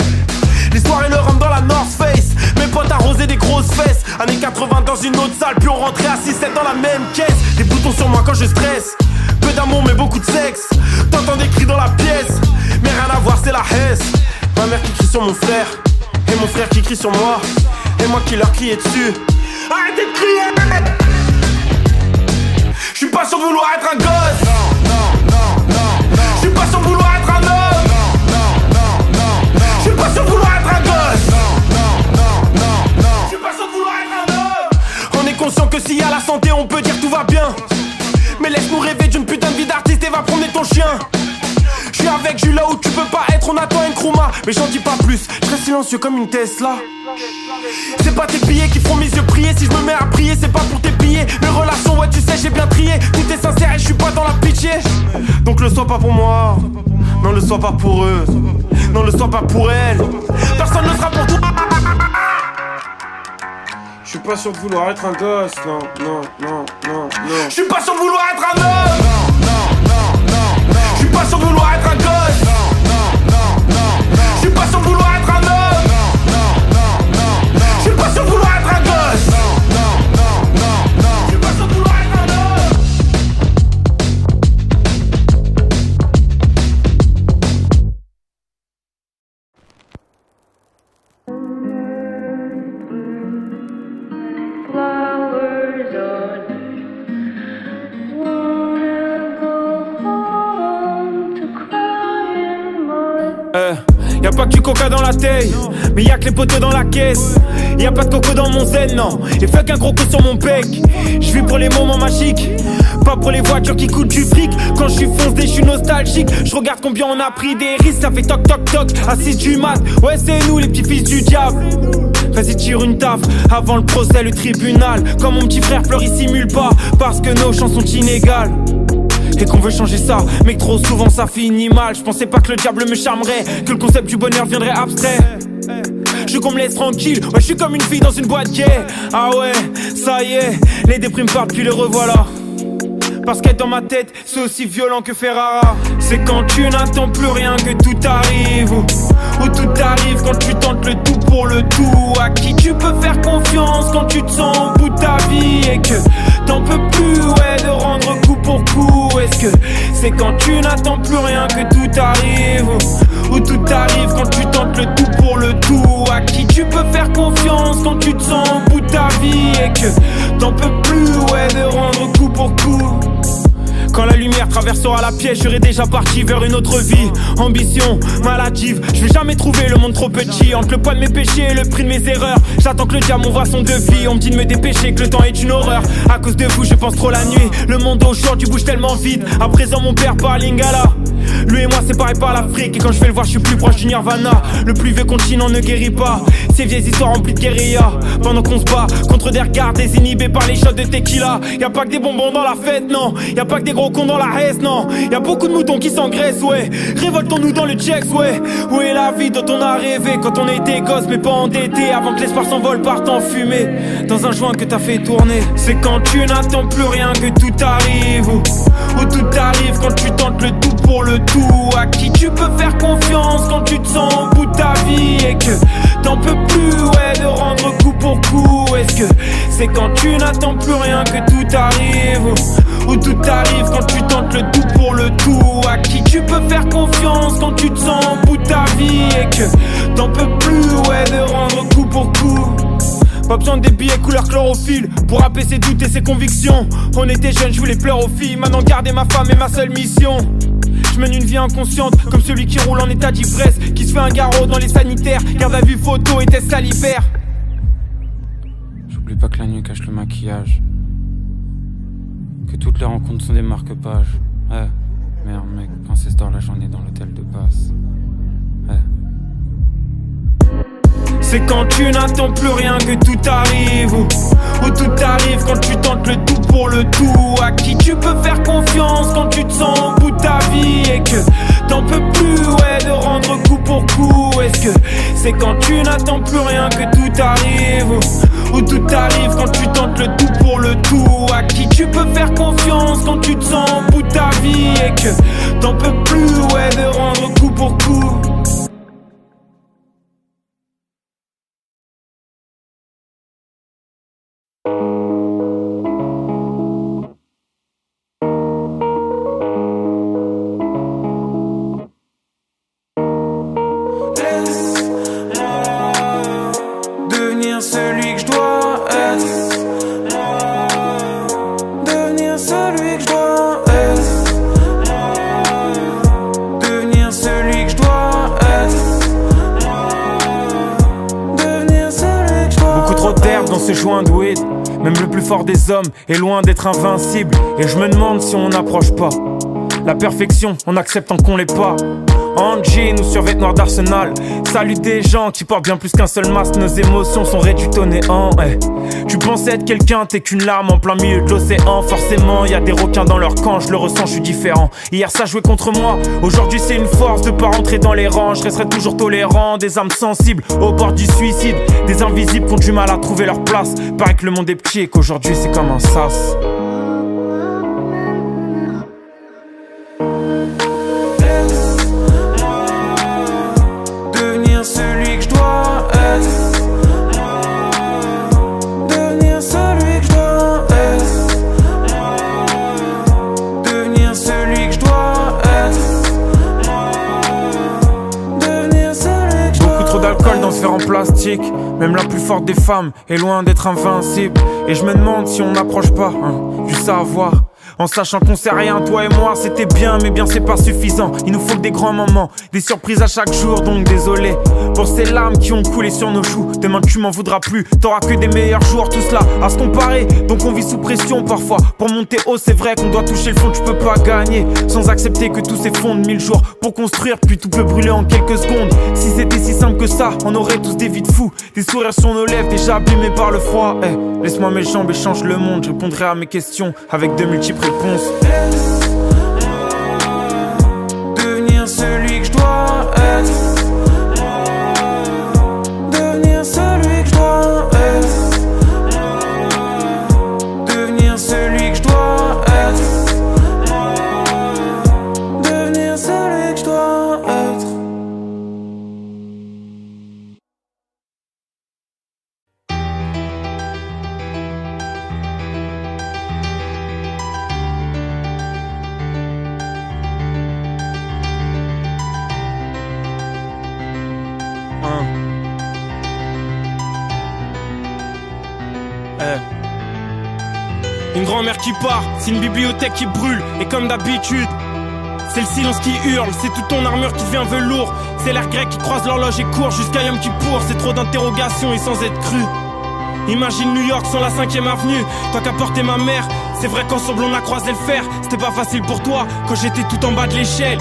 Les soirées le rhum dans la North Face, mes potes arrosaient des grosses fesses. Années 80 dans une autre salle, puis on rentrait à 6-7 dans la même caisse. Des boutons sur moi quand je stresse, peu d'amour mais beaucoup de sexe. T'entends des cris dans la pièce, mais rien à voir c'est la hesse. Ma mère qui crie sur mon frère, et mon frère qui crie sur moi, et moi qui leur criais dessus. Arrêtez de crier. J'suis pas sur vouloir être un gosse. J'suis pas sur vouloir être un homme. J'suis pas sur vouloir être un gosse. J'suis pas sur vouloir être un homme. On est conscient que s'il y a la santé on peut dire tout va bien. Mais laisse-nous rêver d'une putain de vie d'artiste et va promener ton chien. J'suis avec Jules là où tu peux pas être, on attend une Kruma. Mais j'en dis pas plus, j'reste silencieux comme une Tesla. C'est pas tes billets qui feront mes yeux prier. Si je me mets à prier, c'est pas pour tes billets. Mes relations, ouais tu sais j'ai bien trié. Tout est sincère et je suis pas dans la pitié. Donc le sois pas pour moi, non le sois pas pour eux, non le sois pas pour elle. Personne ne sera pour toi. Je suis pas sûr de vouloir être un gosse, non, non, non, non, non. Je suis pas sûr de vouloir être un homme. Je suis pas sûr de vouloir être un gosse. Je suis pas sûr de vouloir être un homme. Je suis pas sûr de vouloir être un gosse. Je suis pas sûr de vouloir être un homme. Flowers on wanna go home to cry in my. Y'a pas que du coca dans la taille, mais y'a que les poteaux dans la caisse. Y'a pas de coco dans mon zen, non. Et fuck un gros coup sur mon pec. J'vis pour les moments magiques, pas pour les voitures qui coûtent du fric. Quand j'suis foncé, j'suis nostalgique. J'regarde combien on a pris des risques, ça fait toc toc toc à 6 du mat. Ouais c'est nous les petits fils du diable. Vas-y tire une taf avant le procès, le tribunal. Quand mon petit frère pleure il simule pas, parce que nos chansons sont inégales. Et qu'on veut changer ça, mais que trop souvent ça finit mal. Je pensais pas que le diable me charmerait, que le concept du bonheur viendrait abstrait. Je suis qu'on me laisse tranquille, ouais je suis comme une fille dans une boîte gay. Ah ouais, ça y est, les déprimes partent puis les revoilà. Parce qu'être dans ma tête, c'est aussi violent que Ferrara. C'est quand tu n'attends plus rien que tout arrive, ou tout arrive quand tu tentes le tout pour le tout. À qui tu peux faire confiance quand tu te sens au bout de ta vie et que t'en peux plus, ouais, de rendre coup pour coup. Est-ce que c'est quand tu n'attends plus rien que tout arrive, ou tout arrive quand tu tentes le tout pour le tout. À qui tu peux faire confiance quand tu te sens au bout de ta vie et que t'en peux plus, ouais, de rendre coup pour coup. Quand la lumière traversera la pièce, je serai déjà parti vers une autre vie. Ambition, maladive, je vais jamais trouver le monde trop petit. Entre le poids de mes péchés et le prix de mes erreurs, j'attends que le diamant voit son devis. On me dit de me dépêcher, que le temps est une horreur. À cause de vous, je pense trop la nuit. Le monde au short, tu bouges tellement vite. À présent, mon père parle lingala. Lui et moi séparés par l'Afrique. Et quand je vais le voir, je suis plus proche du Nirvana. Le plus vieux continent ne guérit pas. Ces vieilles histoires remplies de guérilla. Pendant qu'on se bat contre des regards désinhibés par les shots de tequila. Y'a pas que des bonbons dans la fête, non. Y'a pas que des gros cons dans la haisse, non. Y'a beaucoup de moutons qui s'engraissent, ouais. Révoltons-nous dans le checks, ouais. Où est la vie dont on a rêvé quand on était gosse mais pas endetté, avant que l'espoir s'envole parte en fumée dans un joint que t'as fait tourner. C'est quand tu n'attends plus rien que tout arrive, ou tout arrive quand tu tentes le tout pour le tout. À qui tu peux faire confiance quand tu te sens au bout de ta vie et que t'en peux plus, ouais, de rendre coup pour coup. Est-ce que c'est quand tu n'attends plus rien que tout arrive, ou tout arrive quand tu tentes le tout pour le tout. À qui tu peux faire confiance quand tu te sens au bout de ta vie et que t'en peux plus, ouais, de rendre coup pour coup. Pas besoin des billets couleur chlorophylle pour rapper ses doutes et ses convictions. On était jeunes, je voulais pleurer aux filles. Maintenant garder ma femme est ma seule mission. Je mène une vie inconsciente, comme celui qui roule en état d'ivresse, qui se fait un garrot dans les sanitaires. Garde à vue photo et test salivaire. J'oublie pas que la nuit cache le maquillage, que toutes les rencontres sont des marque-pages. Ouais, merde mec, Princesse dort la journée dans l'hôtel de passe. Ouais. C'est quand tu n'attends plus rien que tout arrive, ou tout arrive quand tu tentes le tout pour le tout. À qui tu peux faire confiance quand tu te sens au bout de ta vie et que t'en peux plus, ouais, de rendre coup pour coup. Est-ce que c'est quand tu n'attends plus rien que tout arrive, ou tout arrive quand tu tentes le tout pour le tout. À qui tu peux faire confiance quand tu te sens au bout de ta vie et que t'en peux plus, ouais, de rendre coup pour coup. Ce joint de weed, même le plus fort des hommes est loin d'être invincible. Et je me demande si on n'approche pas la perfection en acceptant qu'on l'est pas. En jean ou sur vêtements d'Arsenal, salut des gens qui portent bien plus qu'un seul masque. Nos émotions sont réduites au néant, hey. Tu pensais être quelqu'un, t'es qu'une larme en plein milieu de l'océan. Forcément y a des requins dans leur camp, je le ressens, je suis différent. Hier ça jouait contre moi, aujourd'hui c'est une force de pas rentrer dans les rangs. Je resterai toujours tolérant, des âmes sensibles au bord du suicide, des invisibles qui ont du mal à trouver leur place. Paraît que le monde est petit et qu'aujourd'hui c'est comme un sas. En plastique, même la plus forte des femmes est loin d'être invincible. Et je me demande si on n'approche pas du savoir. En sachant qu'on sait rien, toi et moi c'était bien, mais bien c'est pas suffisant. Il nous faut que des grands moments, des surprises à chaque jour. Donc désolé pour ces larmes qui ont coulé sur nos joues. Demain tu m'en voudras plus, t'auras que des meilleurs jours. Tout cela à se comparer, donc on vit sous pression parfois. Pour monter haut c'est vrai qu'on doit toucher le fond. Tu peux pas gagner sans accepter que tout s'effondre. 1000 jours pour construire, puis tout peut brûler en quelques secondes. Si c'était si simple que ça, on aurait tous des vies de fous, des sourires sur nos lèvres déjà abîmés par le froid. Hey, laisse-moi mes jambes et change le monde. Je répondrai à mes questions avec de multiples réponses. Devenir celui que je dois être. Devenir celui que je dois être. Devenir celui que je dois être. Devenir celui que je dois être. grand-mère qui part, c'est une bibliothèque qui brûle. Et comme d'habitude, c'est le silence qui hurle, c'est toute ton armure qui devient velours. C'est l'air grec qui croise l'horloge et court jusqu'à Yom Kippour. C'est trop d'interrogations et sans être cru. Imagine New York sans la 5ème avenue. Toi qu'a porté ma mère, c'est vrai qu'ensemble on a croisé le fer. C'était pas facile pour toi quand j'étais tout en bas de l'échelle.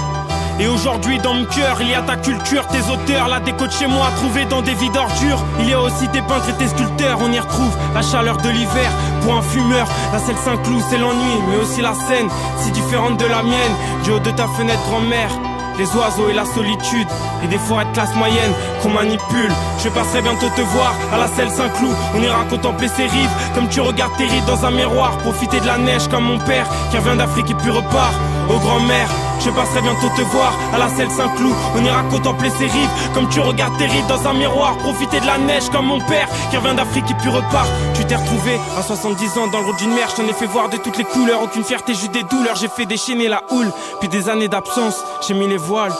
Et aujourd'hui dans mon cœur, il y a ta culture, tes auteurs, la déco de chez moi, trouvée dans des vies d'ordures. Il y a aussi tes peintres et tes sculpteurs, on y retrouve la chaleur de l'hiver. Pour un fumeur, la selle Saint-Cloud c'est l'ennui, mais aussi la scène, si différente de la mienne. Du haut de ta fenêtre grand-mère, les oiseaux et la solitude, et des forêts de classe moyenne qu'on manipule. Je passerai bientôt te voir à la selle Saint-Cloud. On ira contempler ces rives, comme tu regardes tes rides dans un miroir. Profiter de la neige comme mon père, qui revient d'Afrique et puis repart aux grand-mères. Je passerai bientôt te voir à la selle Saint-Cloud. On ira contempler ces rives, comme tu regardes tes rides dans un miroir. Profiter de la neige comme mon père, qui revient d'Afrique et puis repart. Tu t'es retrouvé à 70 ans dans le road d'une mer. Je t'en ai fait voir de toutes les couleurs, aucune fierté, juste des douleurs. J'ai fait déchaîner la houle, puis des années d'absence. J'ai mis les voiles,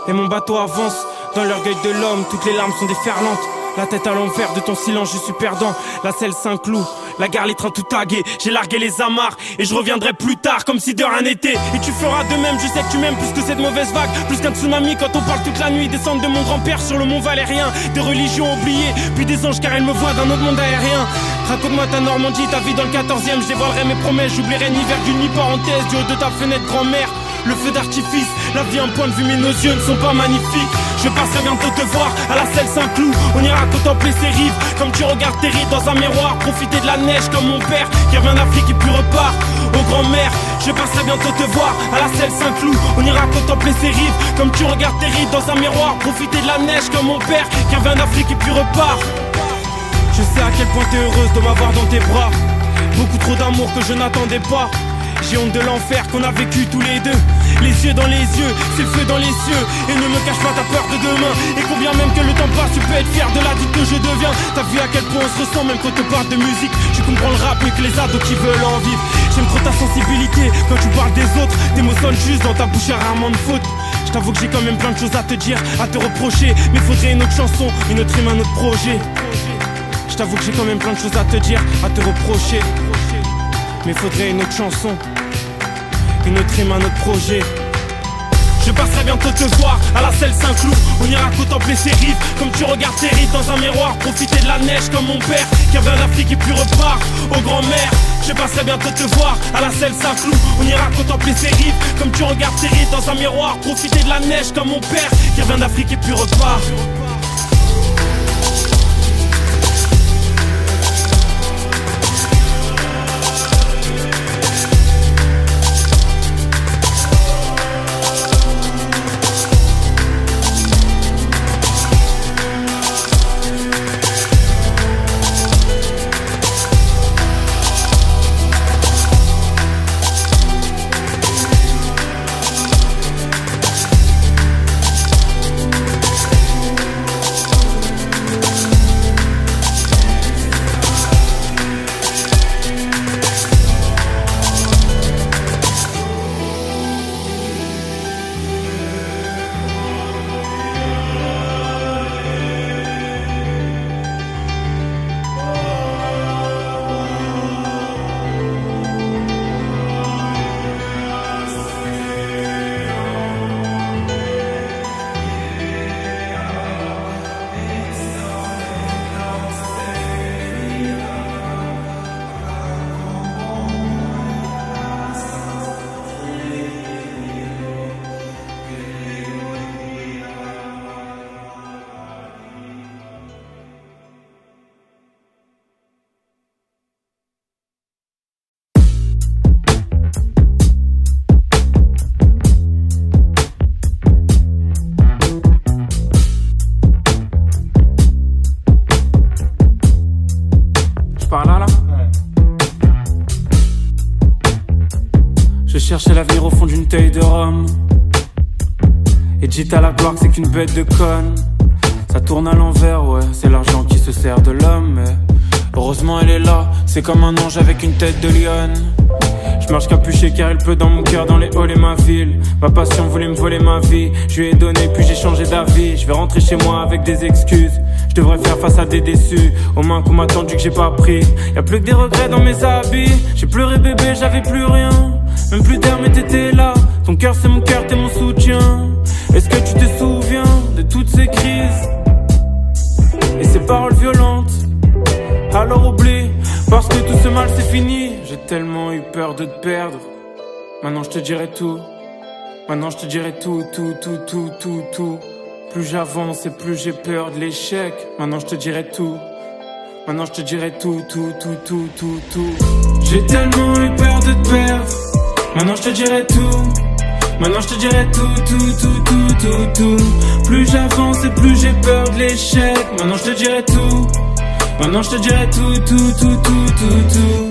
et mon bateau avance. Dans l'orgueil de l'homme, toutes les larmes sont déferlantes. La tête à l'envers de ton silence, je suis perdant. La selle Saint-Cloud, la gare, les trains tout tagués. J'ai largué les amarres et je reviendrai plus tard comme si de rien n'était. Et tu feras de même, je sais que tu m'aimes plus que cette mauvaise vague. Plus qu'un tsunami quand on parle toute la nuit. Descendre de mon grand-père sur le mont Valérien. Des religions oubliées, puis des anges car elle me voit d'un autre monde aérien. Raconte-moi ta Normandie, ta vie dans le 14e. Je dévoilerai mes promesses, j'oublierai ni virgule ni parenthèse. Du haut de ta fenêtre grand-mère, le feu d'artifice, la vie en point de vue mais nos yeux ne sont pas magnifiques. Je passerai bientôt te voir à la selle Saint-Cloud. On ira contempler ces rives, comme tu regardes tes rides dans un miroir. Profiter de la neige comme mon père, qui revient d'Afrique et puis repart aux grand-mères. Je passerai bientôt te voir à la selle Saint-Cloud. On ira contempler ces rives, comme tu regardes tes rides dans un miroir. Profiter de la neige comme mon père, qui revient d'Afrique et puis repart. Je sais à quel point t'es heureuse de m'avoir dans tes bras. Beaucoup trop d'amour que je n'attendais pas. J'ai honte de l'enfer qu'on a vécu tous les deux. Les yeux dans les yeux, c'est le feu dans les cieux. Et ne me cache pas ta peur de demain. Et combien même que le temps passe, tu peux être fier de l'adulte que je deviens. T'as vu à quel point on se ressent même quand on parle de musique. Tu comprends le rap mieux que les ados qui veulent en vivre. J'aime trop ta sensibilité quand tu parles des autres. Tes mots sonnent juste, dans ta bouche y'a rarement de faute. Je t'avoue que j'ai quand même plein de choses à te dire, à te reprocher. Mais faudrait une autre chanson, une autre rime, un autre projet. Je t'avoue que j'ai quand même plein de choses à te dire, à te reprocher. Mais faudrait une autre chanson, une autre rime, un autre projet. Je passerai bientôt te voir à la selle Saint-Cloud. On ira contempler ces rives, comme tu regardes tes rides dans un miroir. Profiter de la neige comme mon père, qui revient d'Afrique et puis repart aux grand-mères. Je passerai bientôt te voir à la selle Saint-Cloud. On ira contempler ces rives, comme tu regardes tes rides dans un miroir. Profiter de la neige comme mon père, qui revient d'Afrique et puis repart. Chercher l'avenir au fond d'une taille de rhum. Et dites à la gloire que c'est qu'une bête de conne. Ça tourne à l'envers, ouais, c'est l'argent qui se sert de l'homme. Mais heureusement elle est là, c'est comme un ange avec une tête de lionne. Je marche capuché car il pleut dans mon cœur, dans les halls et ma ville. Ma passion voulait me voler ma vie, je lui ai donné puis j'ai changé d'avis. Je vais rentrer chez moi avec des excuses. Je devrais faire face à des déçus, aux mains qu'on m'a tendu que j'ai pas pris. Y'a plus que des regrets dans mes habits. J'ai pleuré bébé, j'avais plus rien. Même plus d'air mais t'étais là. Ton cœur c'est mon cœur, t'es mon soutien. Est-ce que tu te souviens de toutes ces crises et ces paroles violentes? Alors oublie, parce que tout ce mal c'est fini. J'ai tellement eu peur de te perdre. Maintenant je te dirai tout. Maintenant je te dirai tout, tout, tout, tout, tout, tout. Plus j'avance et plus j'ai peur de l'échec. Maintenant je te dirai tout. Maintenant je te dirai tout, tout, tout, tout, tout, tout. J'ai tellement eu peur de te perdre. Maintenant je te dirai tout. Maintenant je te dirai tout, tout, tout, tout, tout, tout. Plus j'avance et plus j'ai peur de l'échec. Maintenant je te dirai tout. Maintenant je te dirai tout, tout, tout, tout, tout, tout.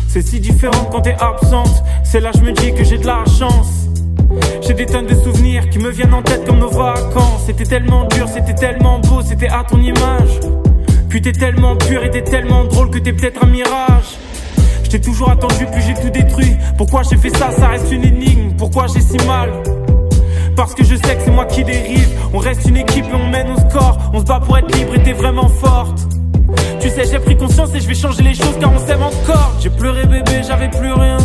C'est si différent quand t'es absente. C'est là je me dis que j'ai de la chance. J'ai des tonnes de souvenirs qui me viennent en tête comme nos vacances. C'était tellement dur, c'était tellement beau, c'était à ton image. Puis t'es tellement pur et t'es tellement drôle que t'es peut-être un mirage. Je t'ai toujours attendu puis j'ai tout détruit. Pourquoi j'ai fait ça, ça reste une énigme. Pourquoi j'ai si mal? Parce que je sais que c'est moi qui dérive. On reste une équipe et on mène au score. On se bat pour être libre et t'es vraiment forte. Tu sais j'ai pris conscience et je vais changer les choses car on s'aime encore. J'ai pleuré bébé, j'avais plus rien.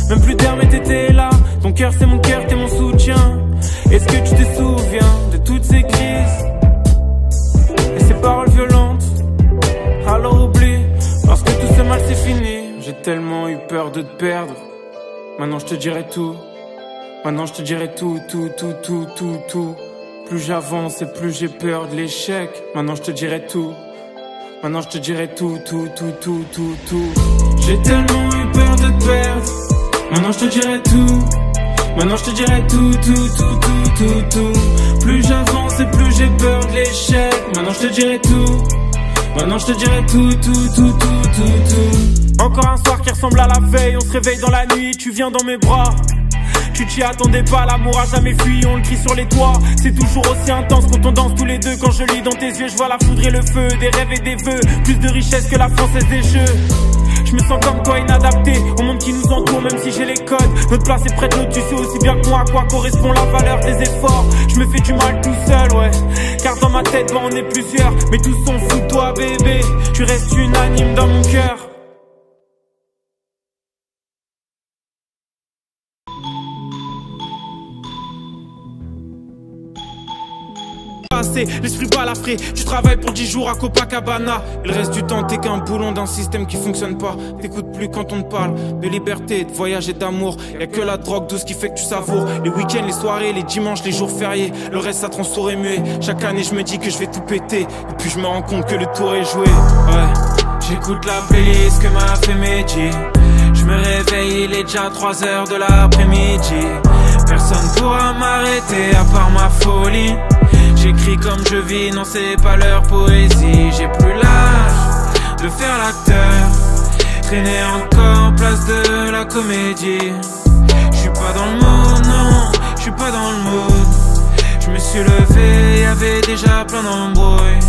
Même plus d'air mais t'étais là. Ton cœur c'est mon cœur, t'es mon soutien. Est-ce que tu te souviens de toutes ces crises et ces paroles violentes? Alors oublie, parce que tout ce mal c'est fini. J'ai tellement eu peur de te perdre. Maintenant je te dirai tout. Maintenant je te dirai tout, tout, tout, tout, tout, tout. Plus j'avance et plus j'ai peur de l'échec. Maintenant je te dirai tout. Maintenant je te dirai tout, tout, tout, tout, tout, tout. J'ai tellement eu peur de te perdre. Maintenant je te dirai tout. Maintenant je te dirai tout, tout, tout, tout, tout, tout. Plus j'avance et plus j'ai peur de l'échec. Maintenant je te dirai tout. Maintenant je te dirai tout, tout, tout, tout, tout, tout. Encore un soir qui ressemble à la veille. On se réveille dans la nuit, tu viens dans mes bras. Tu t'y attendais pas, l'amour a jamais fui, on le crie sur les toits. C'est toujours aussi intense quand on danse tous les deux. Quand je lis dans tes yeux, je vois la foudre et le feu. Des rêves et des vœux, plus de richesse que la française des jeux. Je me sens comme toi inadapté au monde qui nous entoure, même si j'ai les codes. Notre place est près de l'autre, tu sais aussi bien que moi à quoi correspond la valeur des efforts. Je me fais du mal tout seul, ouais. Car dans ma tête, bah, on est plusieurs. Mais tous s'en foutent de toi, bébé. Tu restes unanime dans mon cœur. L'esprit balafré, tu travailles pour 10 jours à Copacabana. Le reste du temps t'es qu'un boulon d'un système qui fonctionne pas. T'écoutes plus quand on te parle de liberté, de voyage et d'amour. Y'a que la drogue douce qui fait que tu savoures les week-ends, les soirées, les dimanches, les jours fériés. Le reste ça te rend sourd et muet. Chaque année je me dis que je vais tout péter. Et puis je me rends compte que le tour est joué. Ouais, j'écoute la playlist que m'a fait Mehdi. Je me réveille, il est déjà 3h de l'après-midi. Personne pourra m'arrêter à part ma folie. J'écris comme je vis, non c'est pas leur poésie. J'ai plus l'âge de faire l'acteur, traîner encore en place de la comédie. J'suis pas dans le mood, non, j'suis pas dans le mood. J'me suis levé, y'avait déjà plein d'embrouilles.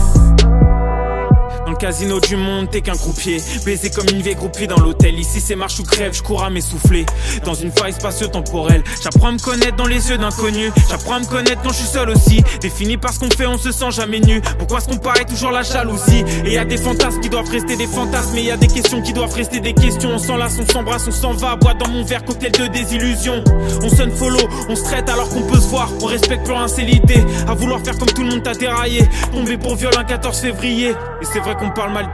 Dans le casino du monde, t'es qu'un croupier. Baisé comme une vieille groupie dans l'hôtel. Ici c'est marche ou crève, je cours à m'essouffler. Dans une faille spatio-temporelle. J'apprends à me connaître dans les yeux d'inconnus. J'apprends à me connaître quand je suis seul aussi. Défini par ce qu'on fait, on se sent jamais nu. Pourquoi se comparer toujours la jalousie? Et y a des fantasmes qui doivent rester des fantasmes. Et y a des questions qui doivent rester des questions. On s'enlace, on s'embrasse, on s'en va. Bois dans mon verre, cocktail de désillusion. On sonne follow, on se traite alors qu'on peut se voir. On respecte plus rien, c'est l'idée. À vouloir faire comme tout le monde t'as déraillé. Tombé pour viol un 14 février. Et c'est vrai qu'on parle mal.